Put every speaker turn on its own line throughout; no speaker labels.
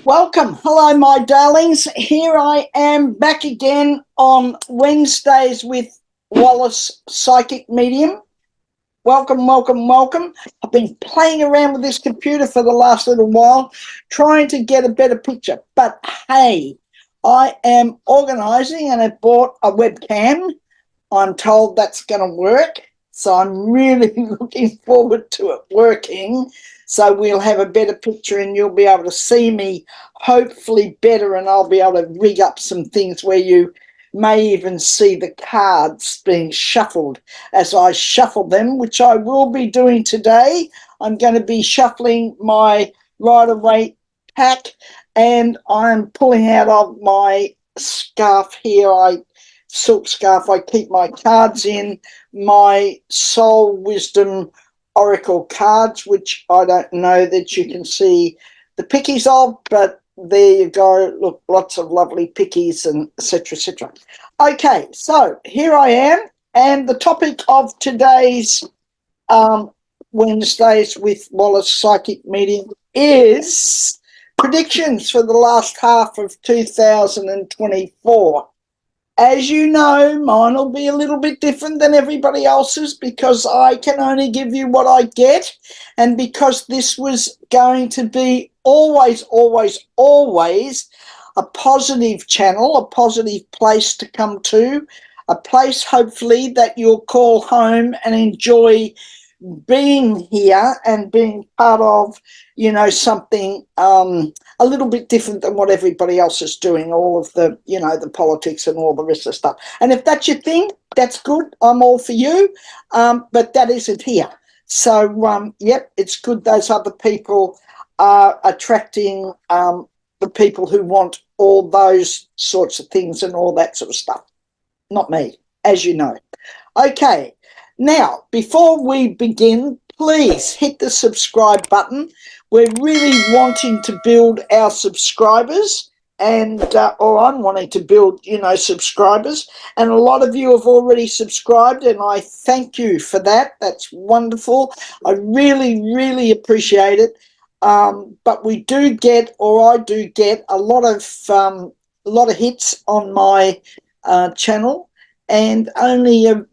Welcome. Hello, my darlings. Here I am back again on Wednesdays with Wallis Psychic Medium. Welcome, welcome, welcome. I've been playing around with this computer for the last little while, trying to get a better picture. But hey, I am organising and I bought a webcam. I'm told that's going to work. So I'm really looking forward to it working. So we'll have a better picture and you'll be able to see me hopefully better, and I'll be able to rig up some things where you may even see the cards being shuffled as I shuffle them, which I will be doing today. I'm going to be shuffling my Rider-Waite pack, and I'm pulling out of my scarf here, silk scarf. I keep my cards in, my Soul Wisdom Oracle cards, which I don't know that you can see the pickies of, but there you go. Look, lots of lovely pickies and etc. etc. Okay, so here I am, and the topic of today's Wednesdays with Wallis Psychic Medium is predictions for the last half of 2024. As you know, mine will be a little bit different than everybody else's because I can only give you what I get, and because this was going to be always, always, always a positive channel, a positive place to come to, a place hopefully that you'll call home and enjoy being here and being part of, you know, something a little bit different than what everybody else is doing, all of the, you know, the politics and all the rest of the stuff. And if that's your thing, that's good. I'm all for you, but that isn't here. So, yep, it's good those other people are attracting the people who want all those sorts of things and all that sort of stuff. Not me, as you know. Okay. Now, before we begin, please hit the subscribe button. We're really wanting to build our subscribers, and or I'm wanting to build, you know, subscribers. And a lot of you have already subscribed, and I thank you for that. That's wonderful. I really, really appreciate it. But we do get, or I do get, a lot of hits on my channel. And only a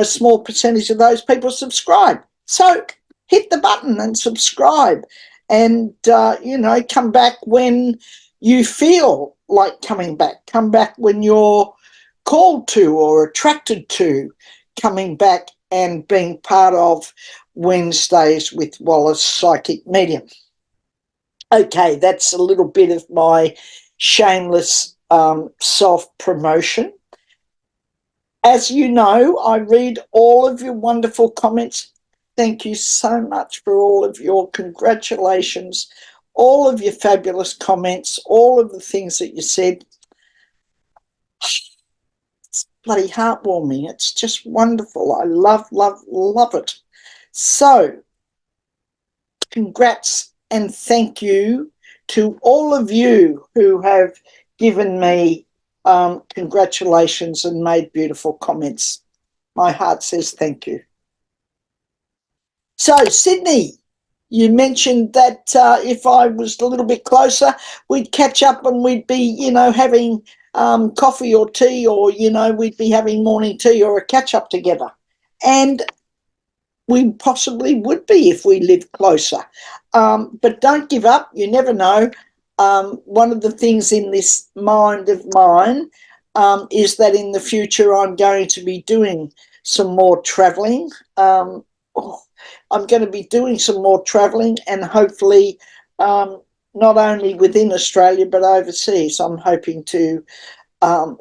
small percentage of those people subscribe. So hit the button and subscribe, and come back when you feel like coming back. Come back when you're called to or attracted to coming back and being part of Wednesdays with Wallis Psychic Medium. Okay, that's a little bit of my shameless self-promotion. As you know, I read all of your wonderful comments. Thank you so much for all of your congratulations, all of your fabulous comments, all of the things that you said. It's bloody heartwarming. It's just wonderful. I love, love, love it. So, congrats and thank you to all of you who have given me congratulations and made beautiful comments. My heart says thank you. So, Sydney, you mentioned that if I was a little bit closer, we'd catch up and we'd be, having coffee or tea, or, we'd be having morning tea or a catch-up together. And we possibly would be if we lived closer. But don't give up. You never know. One of the things in this mind of mine is that in the future I'm going to be doing some more travelling. I'm going to be doing some more travelling, and hopefully not only within Australia but overseas. I'm hoping to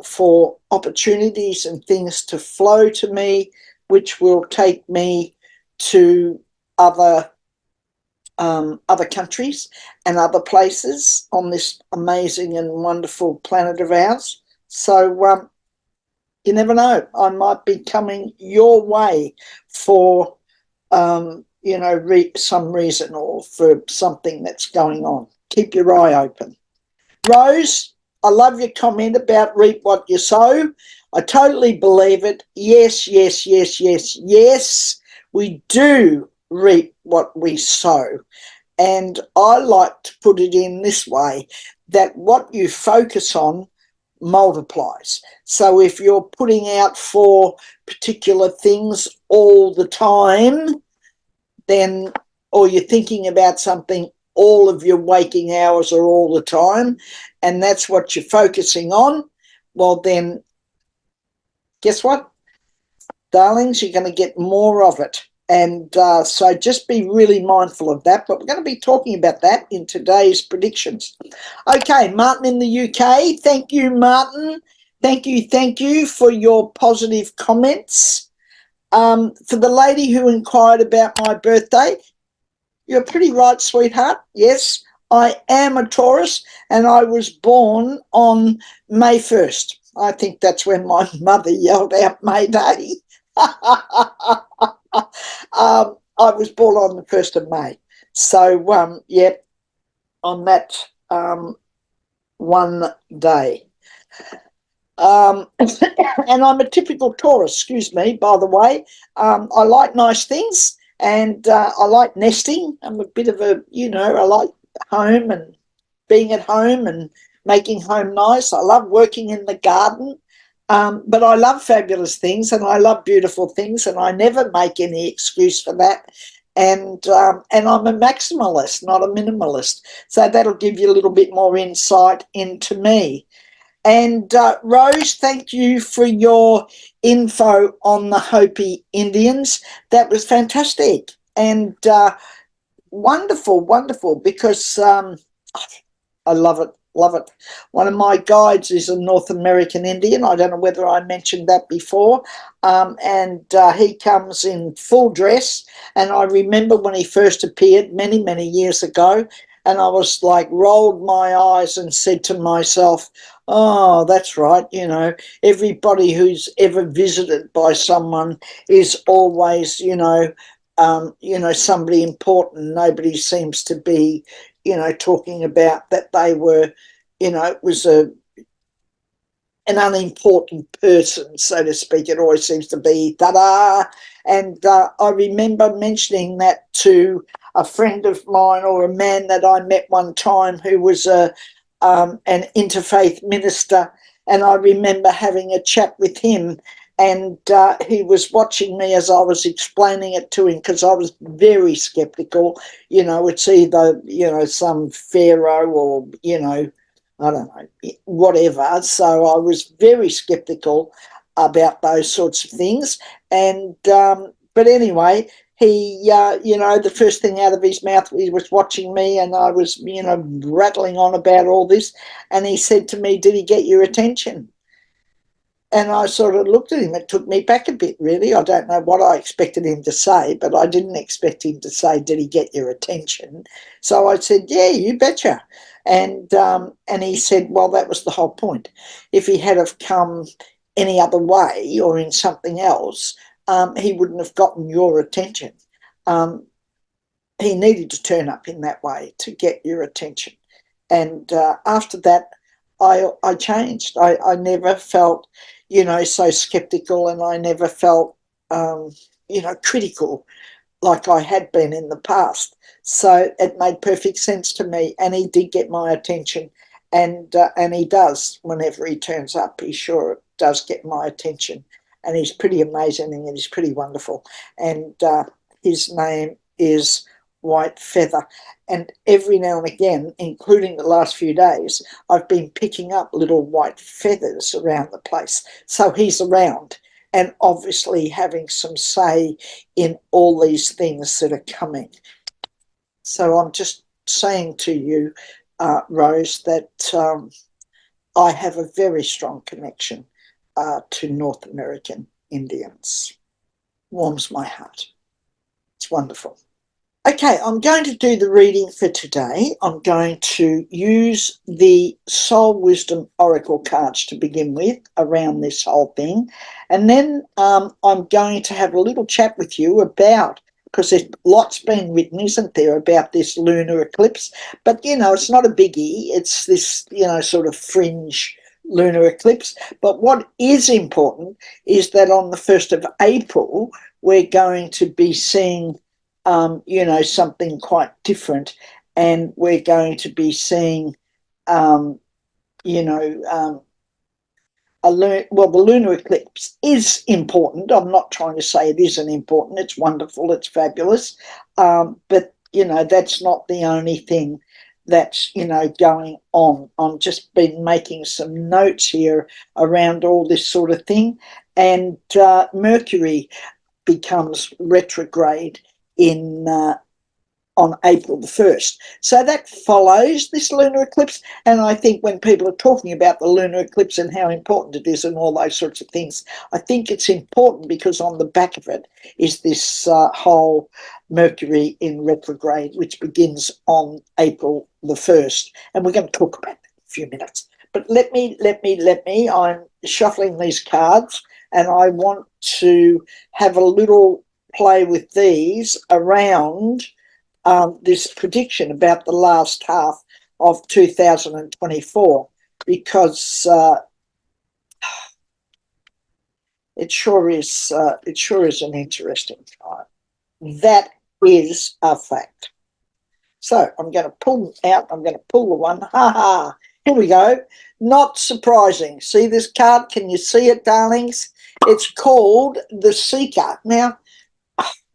for opportunities and things to flow to me, which will take me to other countries and other places on this amazing and wonderful planet of ours. So you never know, I might be coming your way for some reason or for something that's going on. Keep your eye open. Rose, I love your comment about reap what you sow. I totally believe it. Yes, yes, yes, yes, yes. We do reap what we sow. And I like to put it in this way, that what you focus on multiplies. So if you're putting out for particular things all the time, then, or you're thinking about something all of your waking hours are all the time, and that's what you're focusing on, well then, guess what, darlings, you're going to get more of it. And so just be really mindful of that. But we're going to be talking about that in today's predictions. Okay, Martin in the UK. Thank you, Martin. Thank you for your positive comments. For the lady who inquired about my birthday, you're pretty right, sweetheart. Yes, I am a Taurus, and I was born on May 1st. I think that's when my mother yelled out May Day. I was born on the 1st of May. So, yeah, on that one day. And I'm a typical Taurus, excuse me, by the way. I like nice things, and I like nesting. I'm a bit of a, I like home and being at home and making home nice. I love working in the garden. But I love fabulous things, and I love beautiful things, and I never make any excuse for that. And I'm a maximalist, not a minimalist. So that'll give you a little bit more insight into me. And Rose, thank you for your info on the Hopi Indians. That was fantastic and wonderful, wonderful, because I love it. Love it. One of my guides is a North American Indian. I don't know whether I mentioned that before. And he comes in full dress. And I remember when he first appeared many, many years ago, and I was like, rolled my eyes and said to myself, oh, that's right. Everybody who's ever visited by someone is always, somebody important. Nobody seems to be, talking about that they were, it was an unimportant person, so to speak. It always seems to be ta-da. And I remember mentioning that to a friend of mine, or a man that I met one time who was an interfaith minister. And I remember having a chat with him, and he was watching me as I was explaining it to him, because I was very skeptical. It's either, some pharaoh or, I don't know, whatever. So I was very skeptical about those sorts of things. And, but anyway, he, the first thing out of his mouth, he was watching me, and I was, rattling on about all this. And he said to me, did he get your attention? And I sort of looked at him. It took me back a bit, really. I don't know what I expected him to say, but I didn't expect him to say, did he get your attention? So I said, yeah, you betcha. And he said, well, that was the whole point. If he had have come any other way or in something else, he wouldn't have gotten your attention. He needed to turn up in that way to get your attention. And after that, I changed. I never felt, so skeptical, and I never felt, critical like I had been in the past. So it made perfect sense to me, and he did get my attention, and he does whenever he turns up. He sure does get my attention, and he's pretty amazing, and he's pretty wonderful. And his name is White Feather. And every now and again, including the last few days, I've been picking up little white feathers around the place. So he's around, and obviously having some say in all these things that are coming. So I'm just saying to you, Rose, that I have a very strong connection to North American Indians. Warms my heart. It's wonderful. Okay, I'm going to do the reading for today. I'm going to use the Soul Wisdom Oracle cards to begin with around this whole thing. And then I'm going to have a little chat with you about, because there's lots been written, isn't there, about this lunar eclipse. But, it's not a biggie. It's this, sort of fringe lunar eclipse. But what is important is that on the 1st of April, we're going to be seeing you know, something quite different. And we're going to be seeing, you know, well, the lunar eclipse is important. I'm not trying to say it isn't important. It's wonderful. It's fabulous. But, you know, that's not the only thing that's, you know, going on. I've just been making some notes here around all this sort of thing. And Mercury becomes retrograde in on April the 1st. So that follows this lunar eclipse. And I think when people are talking about the lunar eclipse and how important it is and all those sorts of things, I think it's important because on the back of it is this whole Mercury in retrograde, which begins on April the 1st. And we're going to talk about that in a few minutes. But let me, I'm shuffling these cards and I want to have a little play with these around this prediction about the last half of 2024, because it sure is an interesting time. That is a fact. So I'm going to pull out. I'm going to pull the one. Ha ha. Here we go. Not surprising. See this card? Can you see it, darlings? It's called the Seeker. Now,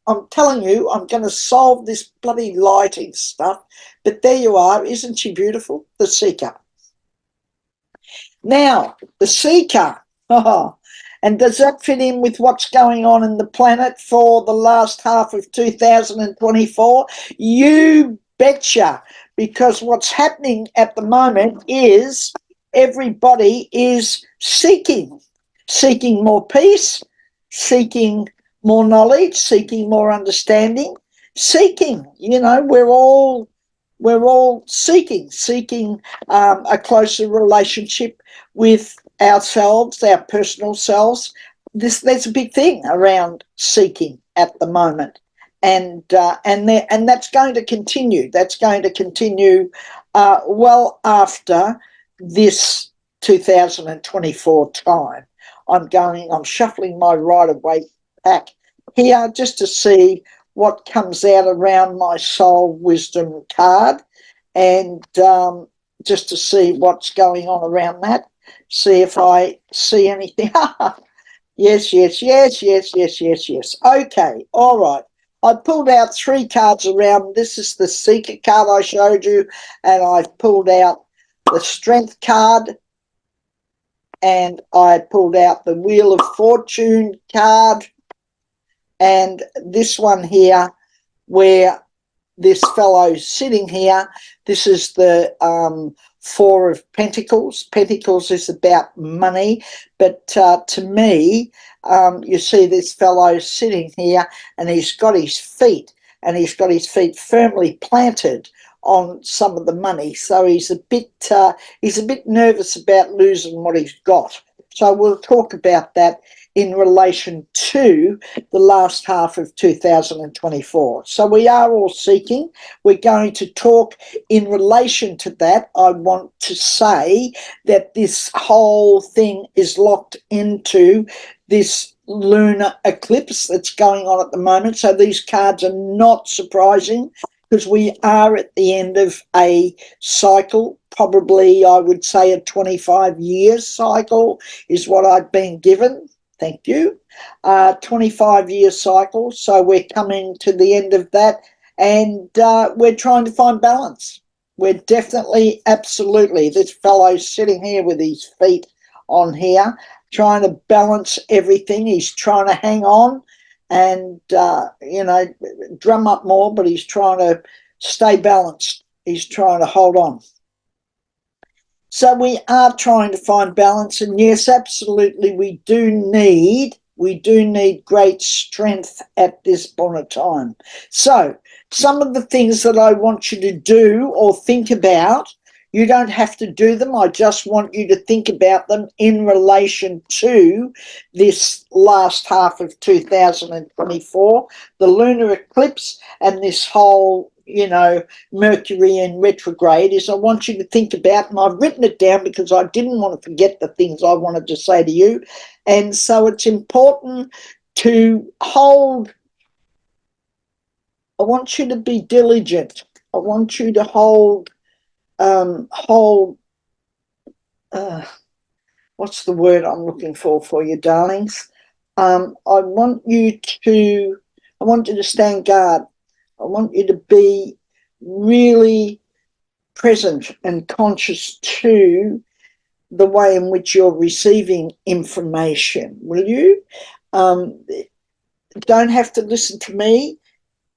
I'm telling you, I'm going to solve this bloody lighting stuff. But there you are. Isn't she beautiful? The Seeker. Now, the Seeker. Oh, and does that fit in with what's going on in the planet for the last half of 2024? You betcha. Because what's happening at the moment is everybody is seeking more peace, seeking more knowledge, seeking more understanding, seeking, you know, we're all seeking a closer relationship with ourselves, our personal selves. There's a big thing around seeking at the moment, and that's going to continue. That's going to continue well after this 2024 time. I'm shuffling my Rider-Waite pack here just to see what comes out around my soul wisdom card, and just to see what's going on around that. See if I see anything. Yes. Okay, all right. I pulled out 3 cards around. This is the Seeker card I showed you, and I've pulled out the Strength card, and I pulled out the Wheel of Fortune card, and this one here, where this fellow's sitting here, this is the 4 of Pentacles. Pentacles is about money, but to me, you see this fellow sitting here, and he's got his feet firmly planted on some of the money. So he's a bit nervous about losing what he's got. So we'll talk about that in relation to the last half of 2024. So we are all seeking. We're going to talk in relation to that. I want to say that this whole thing is locked into this lunar eclipse that's going on at the moment. So these cards are not surprising, because we are at the end of a cycle. Probably I would say a 25-year cycle is what I've been given. Thank you. 25-year cycle. So we're coming to the end of that, and we're trying to find balance. We're definitely, absolutely, this fellow's sitting here with his feet on here, trying to balance everything. He's trying to hang on and, you know, drum up more, but he's trying to stay balanced. He's trying to hold on. So we are trying to find balance, and yes, absolutely, we do need great strength at this point of time. So some of the things that I want you to do or think about, you don't have to do them. I just want you to think about them in relation to this last half of 2024, the lunar eclipse, and this whole, you know, Mercury in retrograde. Is I want you to think about, and I've written it down because I didn't want to forget the things I wanted to say to you. And so it's important to hold I want you to be diligent. I want you to what's the word I'm looking for you, darlings? I want you to stand guard. I want you to be really present and conscious to the way in which you're receiving information, will you? Don't have to listen to me,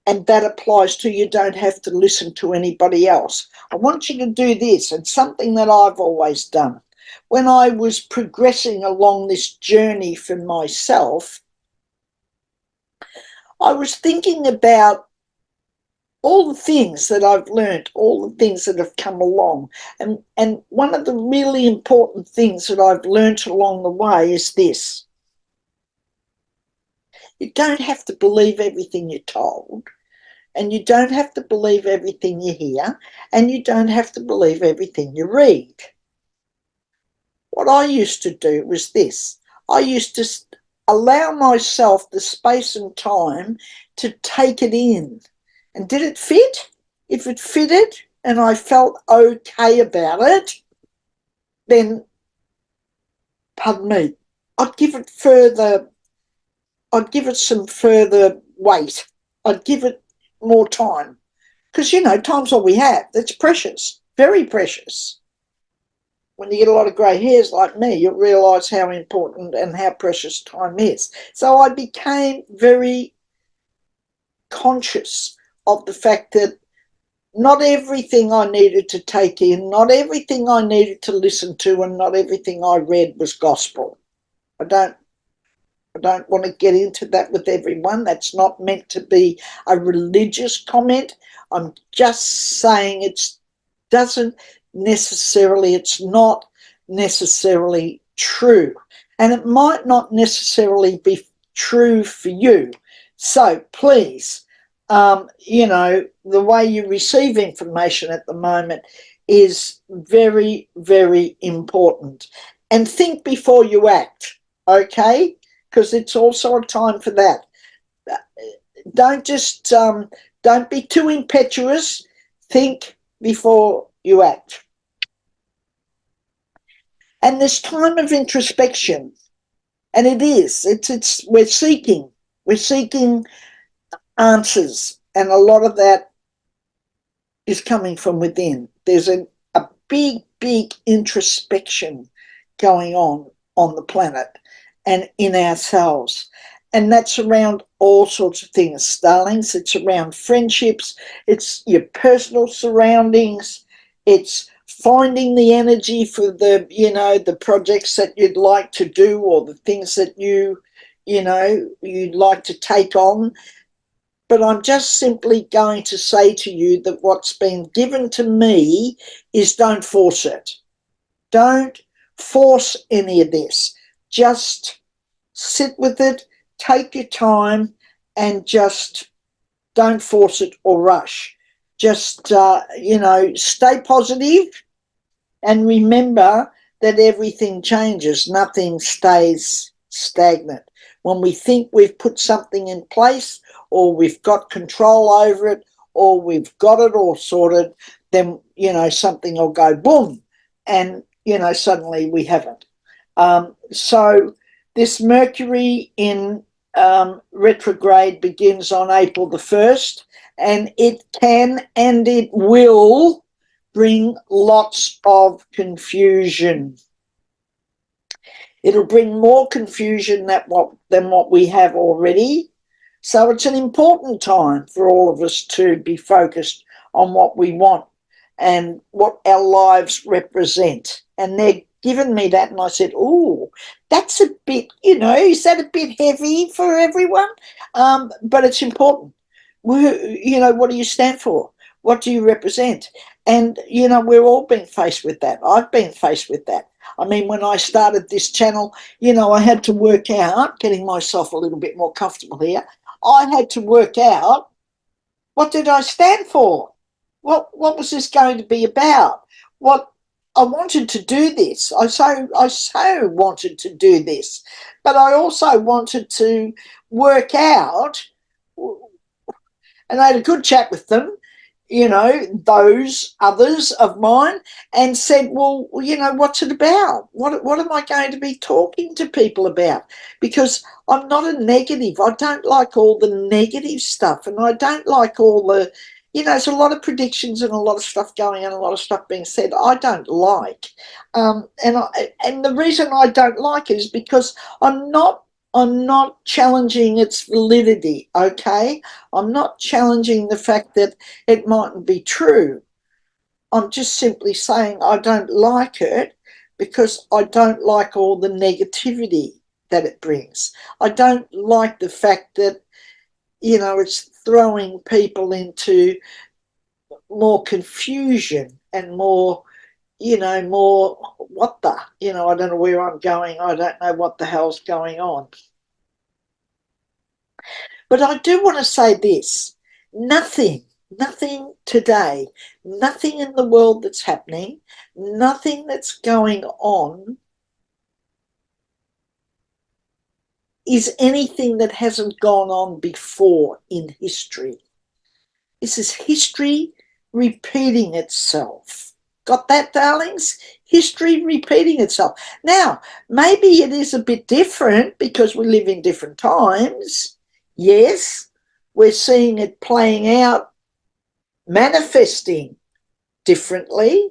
and that applies to you. Don't have to listen to anybody else. I want you to do this. It's something that I've always done. When I was progressing along this journey for myself, I was thinking about all the things that I've learned, all the things that have come along. And one of the really important things that I've learned along the way is this. You don't have to believe everything you're told, and you don't have to believe everything you hear, and you don't have to believe everything you read. What I used to do was this. I used to allow myself the space and time to take it in. And did it fit? If it fitted and I felt okay about it, then, pardon me, I'd give it some further weight. I'd give it more time. Because, time's all we have. It's precious, very precious. When you get a lot of grey hairs like me, you'll realise how important and how precious time is. So I became very conscious of the fact that not everything I needed to take in, not everything I needed to listen to, and not everything I read was gospel. I don't want to get into that with everyone. That's not meant to be a religious comment. I'm just saying it's not necessarily true. And it might not necessarily be true for you. So please, the way you receive information at the moment is very, very important. And think before you act, okay? Because it's also a time for that. Don't be too impetuous. Think before you act. And this time of introspection, and we're seeking answers, and a lot of that is coming from within. There's a big introspection going on the planet and in ourselves. And that's around all sorts of things, darlings. It's around friendships. It's your personal surroundings. It's finding the energy for the projects that you'd like to do, or the things that you'd like to take on. But I'm just simply going to say to you that what's been given to me is don't force it. Don't force any of this. Just sit with it, take your time, and just don't force it or rush. Just, stay positive, and remember that everything changes. Nothing stays stagnant. When we think we've put something in place, or we've got control over it, or we've got it all sorted, then, something will go boom, and, suddenly we haven't. So this Mercury in retrograde begins on April the 1st, and it can and it will bring lots of confusion. It'll bring more confusion than what we have already. So it's an important time for all of us to be focused on what we want and what our lives represent. And they're given me that, and I said, oh, that's a bit, is that a bit heavy for everyone? But it's important. What do you stand for? What do you represent? And, we're all being faced with that. I've been faced with that. I mean, when I started this channel, I had to work out, getting myself a little bit more comfortable here, I had to work out, what did I stand for? What was this going to be about? What I wanted to do this. I so wanted to do this, but I also wanted to work out And I had a good chat with them, you know, those others of mine, and said, well, you know, what's it about? What am I going to be talking to people about? Because I'm not a negative. I don't like all the negative stuff, and I don't like all the, you know, there's a lot of predictions and a lot of stuff going on, a lot of stuff being said I don't like. And the reason I don't like it is because I'm not challenging its validity, okay? I'm not challenging the fact that it mightn't be true. I'm just simply saying I don't like it because I don't like all the negativity that it brings. I don't like the fact that, you know, it's throwing people into more confusion and more, you know, more what the, you know, I don't know where I'm going. I don't know what the hell's going on. But I do want to say this, nothing today, nothing in the world that's happening, nothing that's going on is anything that hasn't gone on before in history. This is history repeating itself. Got that, darlings? History repeating itself. Now, maybe it is a bit different because we live in different times. Yes, we're seeing it playing out, manifesting differently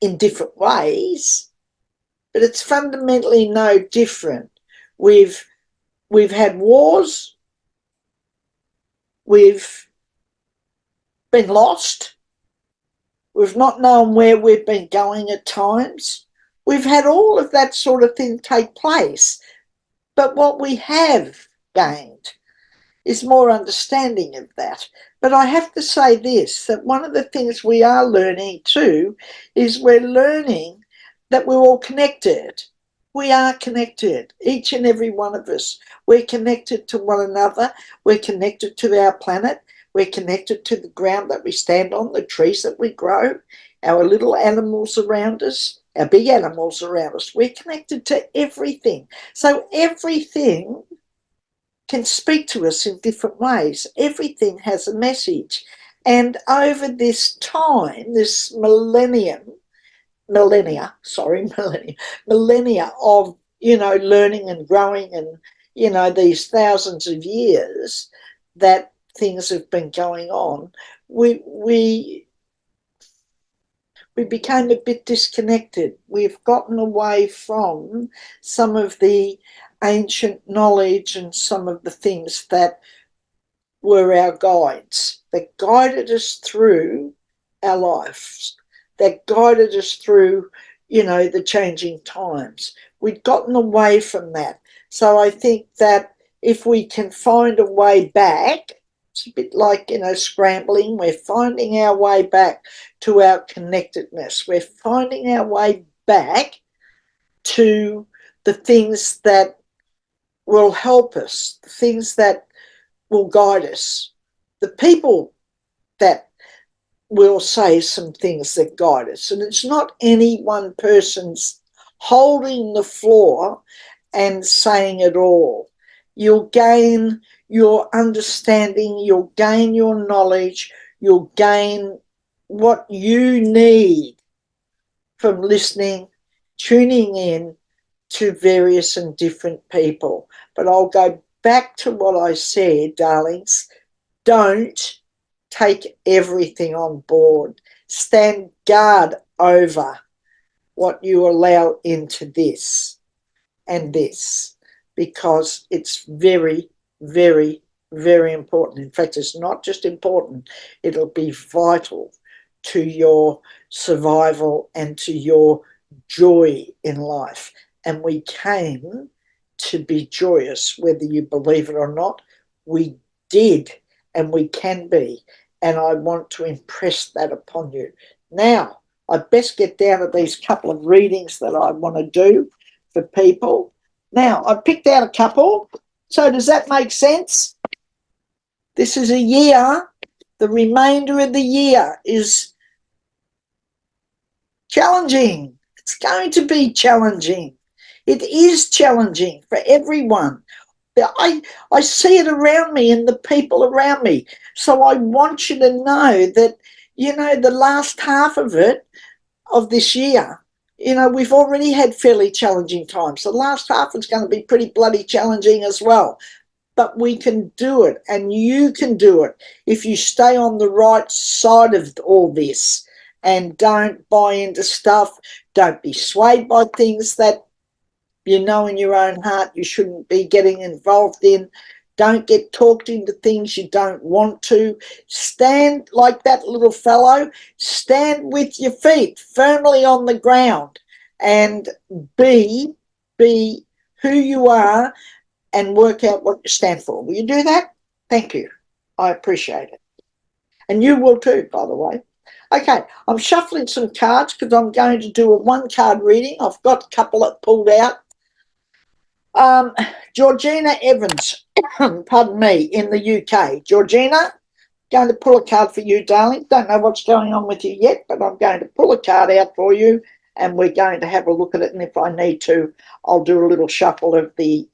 in different ways, but it's fundamentally no different. We've had wars, we've been lost, we've not known where we've been going at times. We've had all of that sort of thing take place. But what we have gained is more understanding of that. But I have to say this, that one of the things we are learning too is we're learning that we're all connected. We are connected, each and every one of us. We're connected to one another. We're connected to our planet. We're connected to the ground that we stand on, the trees that we grow, our little animals around us, our big animals around us. We're connected to everything. So everything can speak to us in different ways. Everything has a message. And over this time, this millennia of, you know, learning and growing and, you know, these thousands of years that things have been going on, we became a bit disconnected. We've gotten away from some of the ancient knowledge and some of the things that were our guides, that guided us through our lives, that guided us through, you know, the changing times. We'd gotten away from that. So I think that if we can find a way back, it's a bit like, you know, scrambling. We're finding our way back to our connectedness. We're finding our way back to the things that will help us, the things that will guide us, the people that will say some things that guide us. And it's not any one person's holding the floor and saying it all. You'll gain your understanding, you'll gain your knowledge, you'll gain what you need from listening, tuning in to various and different people. But I'll go back to what I said, darlings. Don't take everything on board. Stand guard over what you allow into this and this, because it's very, very, very important. In fact, it's not just important, it'll be vital to your survival and to your joy in life. And we came to be joyous, whether you believe it or not. We did, and we can be. And I want to impress that upon you. Now, I best get down to these couple of readings that I want to do for people. Now, I picked out a couple. So does that make sense? This is a year. The remainder of the year is challenging. It's going to be challenging. It is challenging for everyone. I see it around me and the people around me. So I want you to know that, you know, the last half of it, of this year, you know, we've already had fairly challenging times. The last half is going to be pretty bloody challenging as well. But we can do it, and you can do it if you stay on the right side of all this and don't buy into stuff. Don't be swayed by things that you know in your own heart you shouldn't be getting involved in. Don't get talked into things you don't want to. Stand like that little fellow. Stand with your feet firmly on the ground and be who you are and work out what you stand for. Will you do that? Thank you. I appreciate it. And you will too, by the way. Okay, I'm shuffling some cards because I'm going to do a one-card reading. I've got a couple that pulled out. Georgina Evans, pardon me, in the UK. Georgina, going to pull a card for you, darling. Don't know what's going on with you yet, but I'm going to pull a card out for you, and we're going to have a look at it. And if I need to, I'll do a little shuffle of the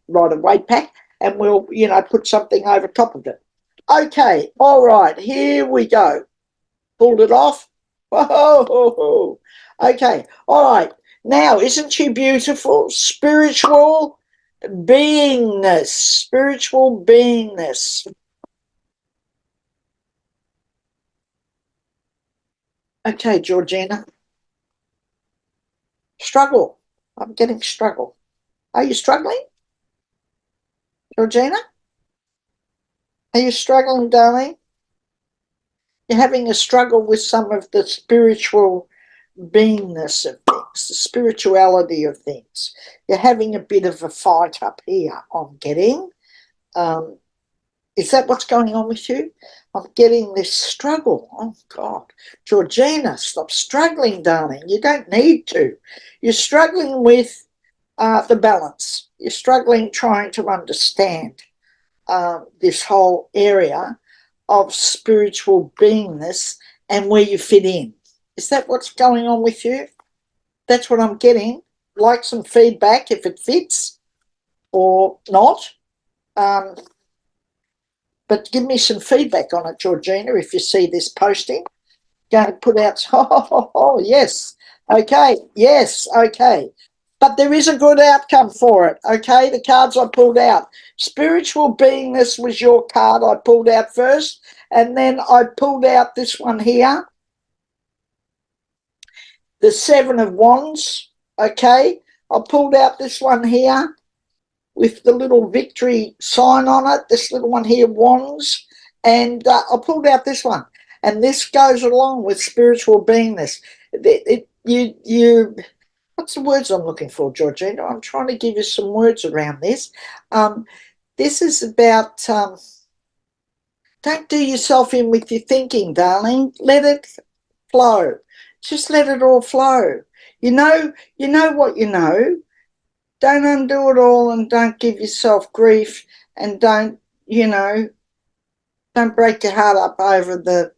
Rider-Waite pack, and we'll, you know, put something over top of it. Okay, all right, here we go. Pulled it off. Whoa. Okay, all right. Now, isn't she beautiful? Spiritual beingness. Spiritual beingness. Okay, Georgina. Struggle. I'm getting struggle. Are you struggling, Georgina? Are you struggling, darling? You're having a struggle with some of the spiritual beingness of things, the spirituality of things. You're having a bit of a fight up here, I'm getting. Is that what's going on with you? I'm getting this struggle. Oh, God. Georgina, stop struggling, darling. You don't need to. You're struggling with the balance. You're struggling trying to understand this whole area of spiritual beingness and where you fit in. Is that what's going on with you? That's what I'm getting. Like some feedback if it fits or not. But give me some feedback on it, Georgina, if you see this posting. Going to put out, yes, okay, yes, okay. But there is a good outcome for it, okay? The cards I pulled out. Spiritual beingness was your card I pulled out first, and then I pulled out this one here, the Seven of Wands, okay? I pulled out this one here with the little victory sign on it, this little one here, Wands, and I pulled out this one. And this goes along with spiritual beingness. What's the words I'm looking for, Georgina? I'm trying to give you some words around this. This is about, don't do yourself in with your thinking, darling. Let it flow. Just let it all flow. You know what you know. Don't undo it all and don't give yourself grief and don't break your heart up over the,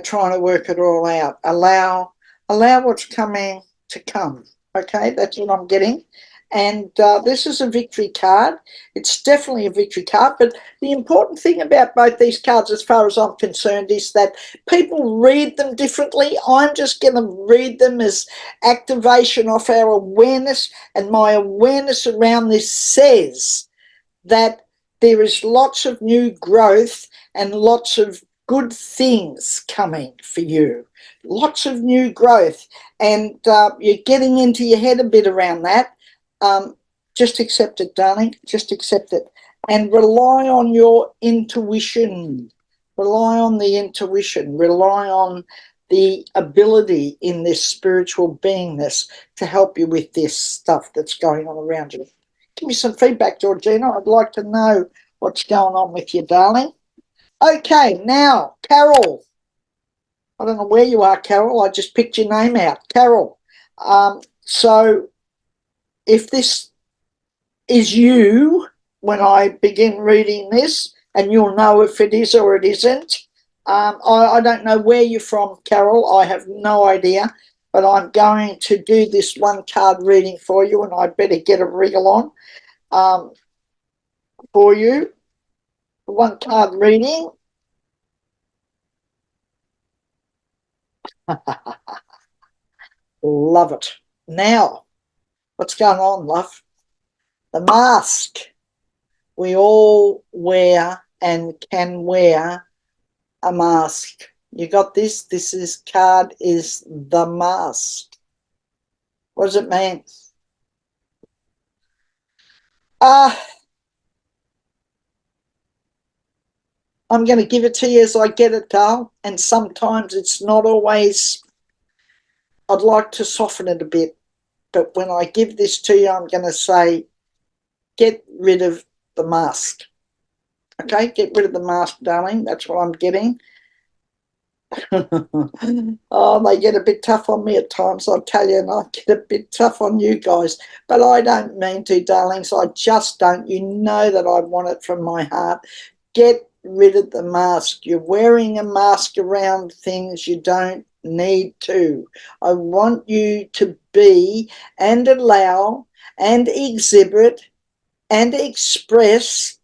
trying to work it all out. Allow what's coming to come. Okay, that's what I'm getting. And this is a victory card. It's definitely a victory card. But the important thing about both these cards, as far as I'm concerned, is that people read them differently. I'm just going to read them as activation of our awareness. And my awareness around this says that there is lots of new growth and lots of good things coming for you. Lots of new growth. And you're getting into your head a bit around that. Just accept it, darling. Just accept it. And rely on your intuition. Rely on the intuition. Rely on the ability in this spiritual beingness to help you with this stuff that's going on around you. Give me some feedback, Georgina. I'd like to know what's going on with you, darling. Okay, now, Carol. I don't know where you are, Carol. I just picked your name out. Carol. So if this is you when I begin reading this, and you'll know if it is or it isn't. I don't know where you're from, Carol. I have no idea. But I'm going to do this one card reading for you, and I better get a reel on. for you. One card reading. Love it. Now, what's going on, love? The mask. We all wear and can wear a mask. You got this? This card is the mask. What does it mean? I'm going to give it to you as I get it, Dale. And sometimes it's not always, I'd like to soften it a bit. But when I give this to you, I'm going to say, get rid of the mask. Okay, get rid of the mask, darling. That's what I'm getting. Oh, they get a bit tough on me at times, I tell you, and I get a bit tough on you guys. But I don't mean to, darlings. I just don't. You know that I want it from my heart. Get rid of the mask. You're wearing a mask around things you don't need to. I want you to be and allow and exhibit and express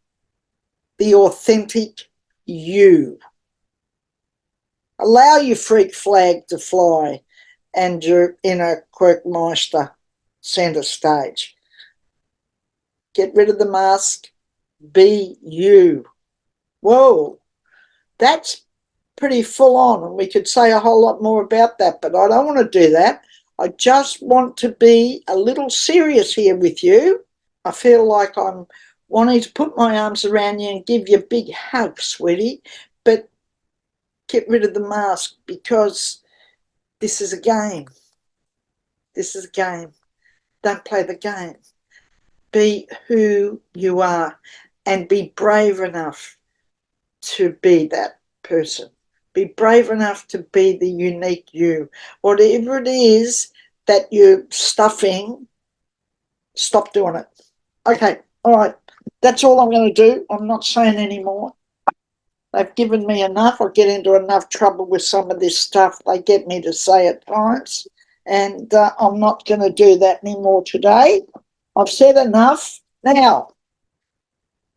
the authentic you. Allow your freak flag to fly and your inner Quirkmeister centre stage. Get rid of the mask. Be you. Whoa, that's pretty full on, and we could say a whole lot more about that, but I don't want to do that. I just want to be a little serious here with you. I feel like I'm wanting to put my arms around you and give you a big hug, sweetie, but get rid of the mask, because this is a game. This is a game. Don't play the game. Be who you are and be brave enough to be that person. Be brave enough to be the unique you. Whatever it is that you're stuffing, stop doing it. Okay, all right. That's all I'm going to do. I'm not saying any more. They've given me enough. I get into enough trouble with some of this stuff they get me to say at times, and I'm not going to do that anymore today. I've said enough. Now,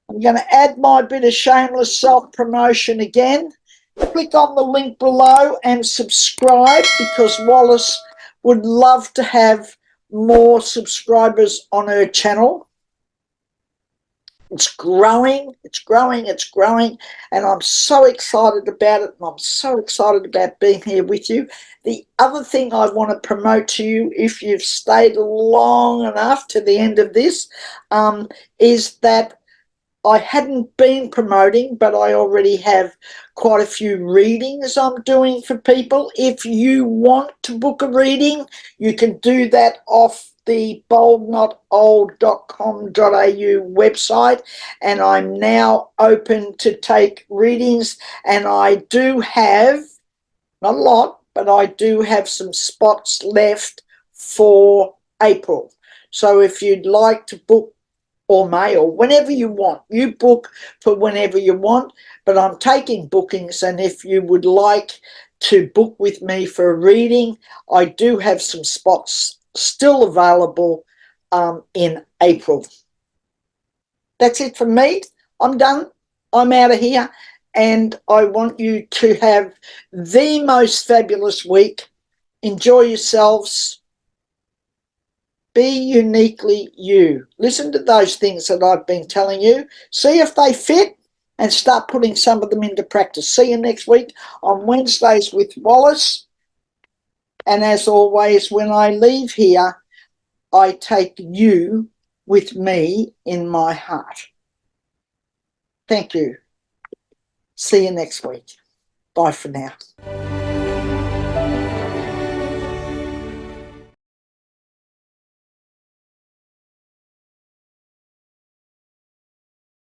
I'm going to add my bit of shameless self-promotion again. Click on the link below and subscribe, because Wallis would love to have more subscribers on her channel. It's growing, it's growing, it's growing, and I'm so excited about it, and I'm so excited about being here with you. The other thing I want to promote to you, if you've stayed long enough to the end of this, is that I hadn't been promoting, but I already have quite a few readings I'm doing for people. If you want to book a reading, you can do that off the boldnotold.com.au website, and I'm now open to take readings, and I do have, not a lot, but I do have some spots left for April. So if you'd like to book, or May, or whenever you want. You book for whenever you want, but I'm taking bookings, and if you would like to book with me for a reading, I do have some spots still available in April. That's it from me. I'm done. I'm out of here, and I want you to have the most fabulous week. Enjoy yourselves. Be uniquely you. Listen to those things that I've been telling you. See if they fit, and start putting some of them into practice. See you next week on Wednesdays with Wallis. And as always, when I leave here, I take you with me in my heart. Thank you. See you next week. Bye for now.